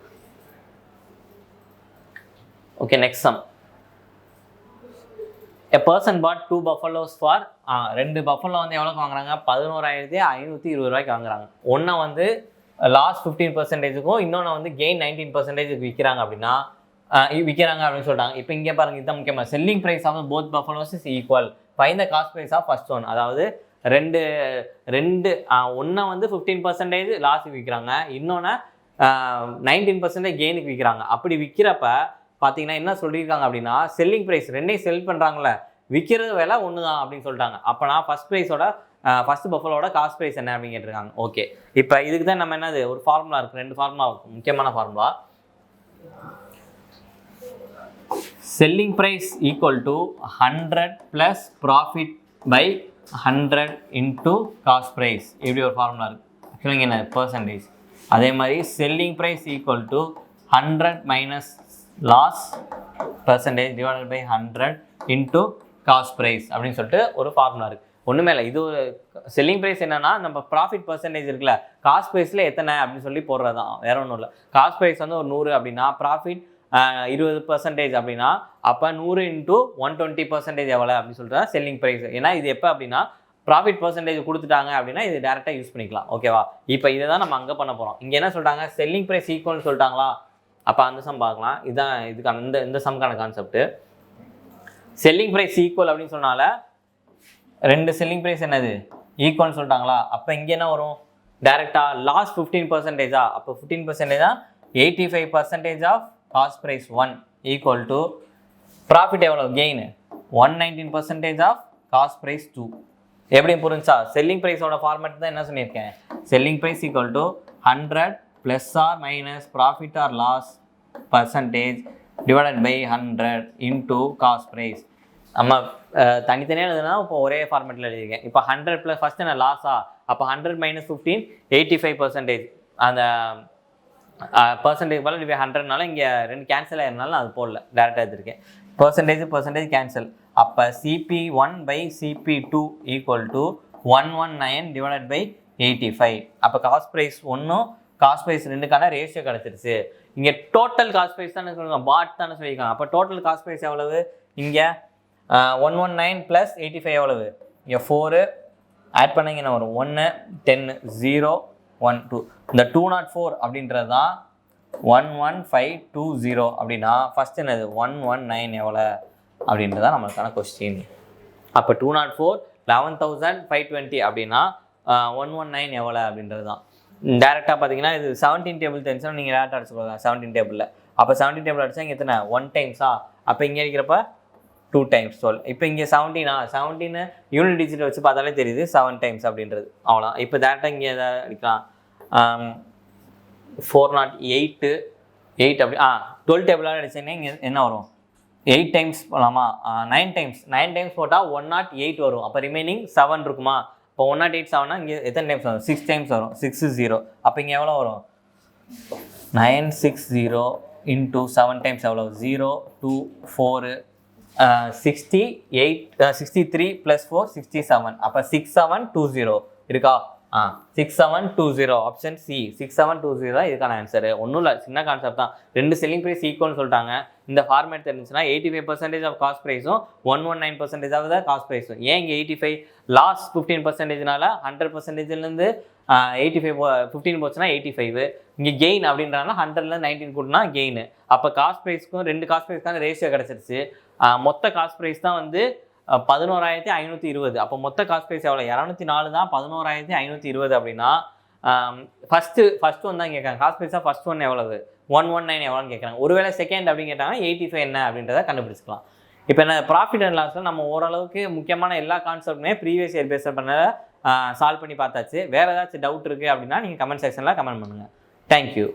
Okay, next sum. A person bought 2 buffaloes for 2 buffalo வந்து எவ்வளோக்கு வாங்குறாங்க? 11,520 ரூபாய்க்கு வாங்குறாங்க. ஒன்றை வந்து லாஸ் 15%க்கும் இன்னொன்று வந்து கெயின் 19% விற்கிறாங்க அப்படின்னு சொல்லிட்டாங்க. இப்போ இங்கே பாருங்க, இதுதான் முக்கியமாக. Selling price of both buffaloes is equal. Find the cost price of first one. அதாவது ஒன்றை வந்து 15% லாஸுக்கு விற்கிறாங்க, இன்னொன்று 19% கெயினுக்கு விற்கிறாங்க. அப்படி விற்கிறப்ப பார்த்தீங்கன்னா என்ன சொல்லியிருக்காங்க அப்படின்னா, செல்லிங் ப்ரைஸ் ரெண்டையும் செல் பண்ணுறாங்களே, விற்கிறது விலை ஒன்று தான் அப்படின்னு சொல்லிட்டாங்க. அப்போ நான் ஃபர்ஸ்ட் பஃபலோட காஸ்ட் ப்ரைஸ் என்ன அப்படின்னு கேட்டிருக்காங்க. ஓகே, இப்போ இதுக்கு தான் நம்ம என்னது ஒரு ஃபார்முலா இருக்குது, 2 ஃபார்முலா இருக்கும், முக்கியமான formula. Selling price equal to 100 + profit by 100 into cost price. இப்படி ஒரு ஃபார்முலா இருக்குது. ஆக்சுவலாக என்ன பர்சன்டேஜ். அதே மாதிரி selling price equal to 100 minus loss percentage divided by 100 into cost price அப்படின்னு சொல்லிட்டு ஒரு ஃபார்முலா இருக்குது. ஒன்றுமே இல்லை, இது ஒரு செல்லிங் ப்ரைஸ் என்னன்னா நம்ம ப்ராஃபிட் பர்சன்டேஜ் இருக்குல்ல, காஸ்ட் ப்ரைஸில் எத்தனை அப்படின்னு சொல்லி போடுறது தான், வேற ஒன்றும் இல்லை. காஸ்ட் ப்ரைஸ் வந்து ஒரு 100 அப்படின்னா ப்ராஃபிட் 20% அப்படின்னா அப்போ 100 இன்ட்டு 120% எவ்வளோ அப்படின்னு சொல்லிட்டு தான் செல்லிங் ப்ரைஸ். ஏன்னா இது எப்போ அப்படின்னா ப்ராஃபிட் பர்சன்டேஜ் கொடுத்துட்டாங்க அப்படின்னா இது டேரெக்டாக யூஸ் பண்ணிக்கலாம். ஓகேவா? இப்போ இதை தான் நம்ம அங்கே பண்ண போகிறோம். இங்கே என்ன சொல்லிட்டாங்க? செல்லிங் ப்ரைஸ் ஈக்குவல்னு சொல்லிட்டாங்களா? அப்போ அந்த சம் பார்க்கலாம். இதுதான் இதுக்கான இந்த சம்க்கான கான்செப்ட். செல்லிங் ப்ரைஸ் ஈக்குவல் அப்படின்னு சொன்னால 2 செல்லிங் ப்ரைஸ் என்னது ஈக்குவல்னு சொல்லிட்டாங்களா? அப்போ இங்கே என்ன வரும்? டேரெக்டாக லாஸ் 15%. அப்போ 15% 85% of cost price 1 equal to profit எவ்வளோ? Gain 119% of cost price 2. எப்படி புரிஞ்சா? செல்லிங் ப்ரைஸோட ஃபார்மேட் தான் என்ன சொல்லியிருக்கேன். Selling price equal to 100 + or minus profit or loss percentage divided by 100 into cost price. நம்ம தனித்தனியாக எழுதுனா இப்போ ஒரே ஃபார்மேட்டில் எழுதியிருக்கேன். இப்போ 100 + ஃபஸ்ட் என்ன லாஸா? அப்போ 100 - 15 85%. அந்த பர்சன்டேஜ் போல் இப்போ 100னால இங்கே 2 கேன்சல் ஆயிருந்தாலும் அது போடல, டேரெக்டாக எடுத்திருக்கேன். Percentage cancel. அப்போ CP1/CP2 equal to 119 divided by 85. அப்போ காஸ்ட் ப்ரைஸ் 1 காஸ்ட் ப்ரைஸ் 2க்கான ரேஷியோ கிடச்சிருச்சு. இங்கே டோட்டல் காஸ்ட் ப்ரைஸ் தானே சொல்லுவாங்க, பாட் தானே சொல்லியிருக்காங்க. அப்போ டோட்டல் காஸ்ட் ப்ரைஸ் எவ்வளவு? இங்கே 119 + 85 எவ்வளவு? இங்கே 4 ஆட் பண்ணிங்க என்ன வரும்? 1 10 0 1 2. இந்த 204 அப்படின்றது தான் 11520 அப்படின்னா ஃபஸ்ட் என்னது 119 எவ்வளோ அப்படின்றதான் நம்மளுக்கான கொஸ்டின். அப்போ 204 11,520 அப்படின்னா 119 எவ்வளோ அப்படின்றது தான். டேரெக்டாக பார்த்தீங்கன்னா இது 17 டேபிள் தெரிஞ்சுன்னா நீங்கள் டேரெக்டாக அடிச்சுக்கோங்க 17 டேபிளில். அப்போ 17 டேபிள் அடிச்சா இங்கே எத்தனை 1 டைம்ஸா? அப்போ இங்கே இருக்கிறப்ப 2 டைம்ஸ் 12. இப்போ இங்கே 17 யூனிட் டிஜிட் வச்சு பார்த்தாலே தெரியுது 7 டைம்ஸ் அப்படின்றது. அவ்வளோ. இப்போ டேரெக்டாக இங்கே எதாவது அடிக்கலாம் 408 8 அப்படி 12 டேபிளாக அடிச்சீங்கன்னா இங்கே என்ன வரும்? 8 டைம்ஸ் போகலாமா? 9 டைம்ஸ் போட்டால் 108 வரும். அப்போ ரிமைனிங் 7 இருக்குமா? இப்போ 108 7னா இங்கே எத்தனை டைம்ஸ் வரும்? 6 டைம்ஸ் வரும். 6 0. அப்போ இங்கே எவ்வளோ வரும்? 960 இன்ட்டு 7 டைம்ஸ் எவ்வளோ? 0 2 4 68 63 + 4 67. அப்போ 6720 இருக்கா? 6720 ஆப்ஷன் சி 6720 தான் இதுக்கான ஆன்சரு. ஒன்றும் இல்லை, சின்ன கான்செப்ட் தான். 2 செல்லிங் ப்ரைஸ் ஈக்குவல்னு சொல்லிட்டாங்க. இந்த ஃபார்மேட் தெரிஞ்சுன்னா 85% ஆஃப் காஸ்ட் ப்ரைஸும் 119% ஆஃப் த காஸ்ட் ப்ரைஸும். ஏன் இங்கே 85 லாஸ் 15%னால 100%லேருந்து 15 போச்சுன்னா 85. இங்கே கெயின் அப்படின்றனால 100ல் 19 கூட்டினா கெயின். அப்போ காஸ்ட் ப்ரைஸ்க்கும் 2 காஸ்ட் ப்ரைஸ்க்கான ரேஷியோ கிடச்சிருச்சு. மொத்த காஸ்ட் ப்ரைஸ் தான் வந்து 11,520. அப்போ மொத்த காஸ்ட் ப்ரைஸ் எவ்வளோ? 204 தான் 11,520 அப்படின்னா ஃபஸ்ட்டு ஒன் தான் கேட்குறாங்க. காஸ்ட் ப்ரைஸாக ஃபஸ்ட் ஒன் எவ்வளவு? 119 எவ்வளோன்னு கேட்குறாங்க. ஒருவேளை செகண்ட் அப்படின்னு கேட்டாங்கன்னா 85 என்ன அப்படின்றத கண்டுபிடிச்சிக்கலாம். இப்போ என்ன ப்ராஃபிட் அண்ட் லாஸில் நம்ம ஓரளவுக்கு முக்கியமான எல்லா கான்செப்ட்டுமே ப்ரீவியஸ் இயர் பேஸ் பண்ண சால்வ் பண்ணி பார்த்தாச்சு. வேறு ஏதாச்சும் டவுட் இருக்குது அப்படின்னா நீங்கள் கமெண்ட் செக்ஷனில் கமெண்ட் பண்ணுங்கள். தேங்க்யூ.